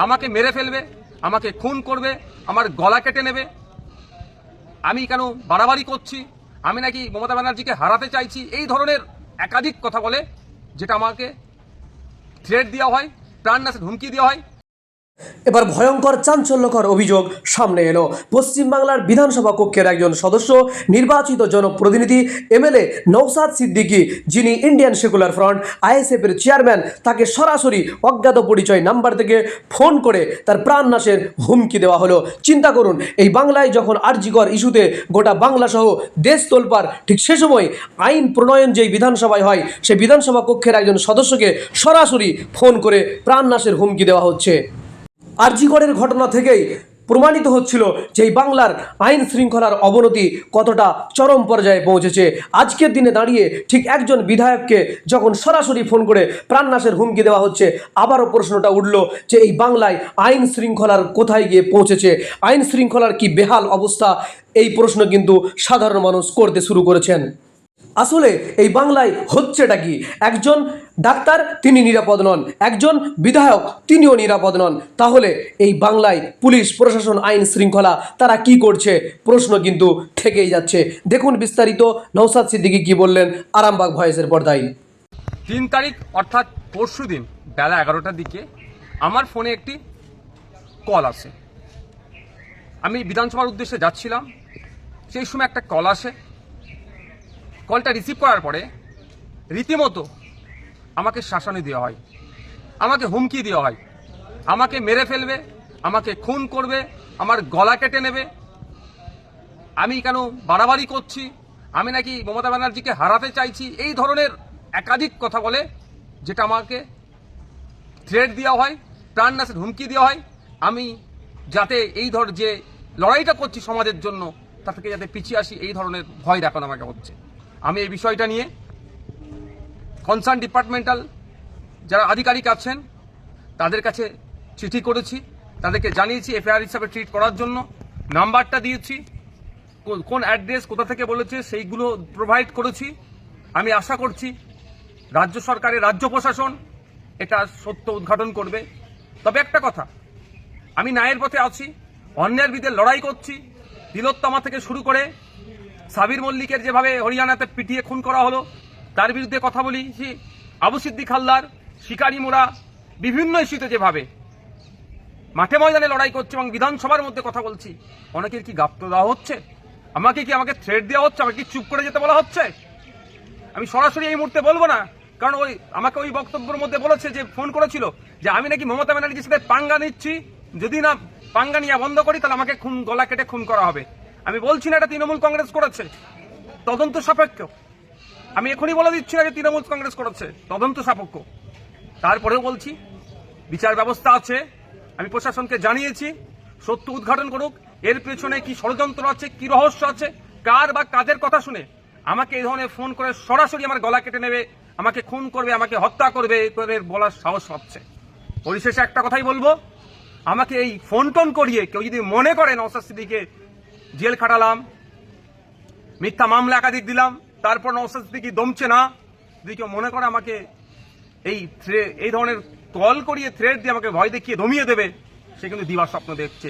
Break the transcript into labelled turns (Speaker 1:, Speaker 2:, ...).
Speaker 1: আমাকে মেরে ফেলবে, আমাকে খুন করবে, আমার গলা কেটে নেবে। আমি কেন বাড়াবাড়ি করছি, আমি নাকি মমতা ব্যানার্জিকে হারাতে চাইছি, এই ধরনের একাধিক কথা বলে, যেটা আমাকে থ্রেট দেওয়া হয়, প্রাণনাশের হুমকি দেওয়া হয়।
Speaker 2: এবার ভয়ঙ্কর চাঞ্চল্যকর অভিযোগ সামনে এলো। পশ্চিমবাংলার বিধানসভা কক্ষের একজন সদস্য, নির্বাচিত জনপ্রতিনিধি এমএলএ নওশাদ সিদ্দিকী, যিনি ইন্ডিয়ান সেকুলার ফ্রন্ট আইএসএফ এর চেয়ারম্যান, তাকে সরাসরি অজ্ঞাত পরিচয় নাম্বার থেকে ফোন করে তার প্রাণনাশের হুমকি দেওয়া হলো। চিন্তা করুন, এই বাংলায় যখন আরজিকর ইস্যুতে গোটা বাংলা সহ দেশ তোলপাড়, ঠিক সে সময় আইন প্রণয়ন যেই বিধানসভায় হয়, সেই বিধানসভা কক্ষের একজন সদস্যকে সরাসরি ফোন করে প্রাণনাশের হুমকি দেওয়া হচ্ছে। আরজিকরের ঘটনা থেকেই প্রমাণিত হচ্ছিল যে এই বাংলার আইন শৃঙ্খলার অবনতি কতটা চরম পর্যায়ে পৌঁছেছে। আজকের দিনে দাঁড়িয়ে ঠিক একজন বিধায়ককে যখন সরাসরি ফোন করে প্রাণনাশের হুমকি দেওয়া হচ্ছে, আবারও প্রশ্নটা উঠল যে এই বাংলায় আইন শৃঙ্খলার কোথায় গিয়ে পৌঁছেছে, আইন শৃঙ্খলার কি বেহাল অবস্থা, এই প্রশ্ন কিন্তু সাধারণ মানুষ করতে শুরু করেছেন। আসলে এই বাংলায় হচ্ছেটা কি? একজন ডাক্তার তিনি নিরাপদ নন, একজন বিধায়ক তিনিও নিরাপদ নন। তাহলে এই বাংলায় পুলিশ প্রশাসন, আইন শৃঙ্খলা তারা কি করছে? প্রশ্ন কিন্তু থেকেই যাচ্ছে। দেখুন বিস্তারিত নওশাদ সিদ্দিকী কি বললেন আরামবাগ ভয়েসের পর্দায়।
Speaker 1: 3 তারিখ অর্থাৎ পরশু দিন বেলা 11টার দিকে আমার ফোনে একটি কল আসে। আমি বিধানসভার উদ্দেশ্যে যাচ্ছিলাম, সেই সময় একটা কল আসে। কলটা রিসিভ করার পরে রীতিমতো আমাকে শাসানি দেওয়া হয়, আমাকে হুমকি দেওয়া হয়, আমাকে মেরে ফেলবে, আমাকে খুন করবে, আমার গলা কেটে নেবে। আমি কেন বাড়াবাড়ি করছি, আমি নাকি মমতা ব্যানার্জিকে হারাতে চাইছি, এই ধরনের একাধিক কথা বলে, যেটা আমাকে থ্রেট দেওয়া হয়, প্রাণনাশের হুমকি দেওয়া হয়। আমি যাতে এই যে লড়াইটা করছি সমাজের জন্য, তা থেকে যাতে পিছিয়ে আসি, এই ধরনের ভয় দেখানো আমাকে হচ্ছে। আমি এই বিষয়টা নিয়ে কনসার্ন ডিপার্টমেন্টাল যারা আধিকারিক আছেন তাদের কাছে চিঠি করেছি, তাদেরকে জানিয়েছি এফআইআর হিসাবে ট্রিট করার জন্য, নাম্বারটা দিয়েছি, কোন অ্যাড্রেস কোথা থেকে বলেছে সেইগুলো প্রোভাইড করেছি। আমি আশা করছি রাজ্য সরকারের, রাজ্য প্রশাসন এটা সত্য উদ্ঘাটন করবে। তবে একটা কথা, আমি ন্যায়ের পথে আছি, অন্যায়ের বিরুদ্ধে লড়াই করছি। তিলোত্তমা থেকে শুরু করে সাবির মল্লিকের যেভাবে হরিয়ানাতে পিটিয়ে খুন করা হলো, তার বিরুদ্ধে কথা বলেছি। আবু সিদ্দিক হালদার, শিকারি মোড়া, বিভিন্ন ইস্যুতে যেভাবে মাঠে ময়দানে লড়াই করছে এবং বিধানসভার মধ্যে কথা বলছি, অনেকের কি গাপ্ত দেওয়া হচ্ছে? আমাকে থ্রেট দেওয়া হচ্ছে? আমাকে কি চুপ করে যেতে বলা হচ্ছে? আমি সরাসরি এই মুহূর্তে বলবো না, কারণ আমাকে ওই বক্তব্যের মধ্যে বলেছে, যে ফোন করেছিল যে আমি নাকি মমতা ব্যানার্জির সাথে পাঙ্গা নিচ্ছি, যদি না পাঙ্গা নিয়ে বন্ধ করি তাহলে আমাকে গলা কেটে খুন করা হবে। আমি বলছি না এটা তৃণমূল কংগ্রেস করেছে, তদন্ত সাপেক্ষ। আমি এখনই বলে দিচ্ছি না যে তৃণমূল কংগ্রেস করেছে, তদন্ত সাপেক্ষ। তারপরেও বলছি বিচার ব্যবস্থা আছে, আমি প্রশাসনকে জানিয়েছি, সত্য উদ্ঘাটন করুক, এর পেছনে কি ষড়যন্ত্র আছে, কি রহস্য আছে, কার বা কাদের কথা শুনে আমাকে এই ধরনের ফোন করে সরাসরি আমার গলা কেটে নেবে, আমাকে খুন করবে, আমাকে হত্যা করবে, এর বলার সাহস হচ্ছে। পরিশেষে একটা কথাই বলবো, আমাকে এই ফোন টোন করিয়ে কেউ যদি মনে করে নওশাদ সিদ্দিকীকে জেল খাটালাম, মিথ্যা মামলা একাধিক দিলাম, তারপর নওশাদ সিদ্দিকী দমছে না, যদি কেউ মনে করে আমাকে এই ধরনের কল করিয়ে থ্রেট দিয়ে আমাকে ভয় দেখিয়ে দমিয়ে দেবে, সে কিন্তু দিবার স্বপ্ন দেখছে।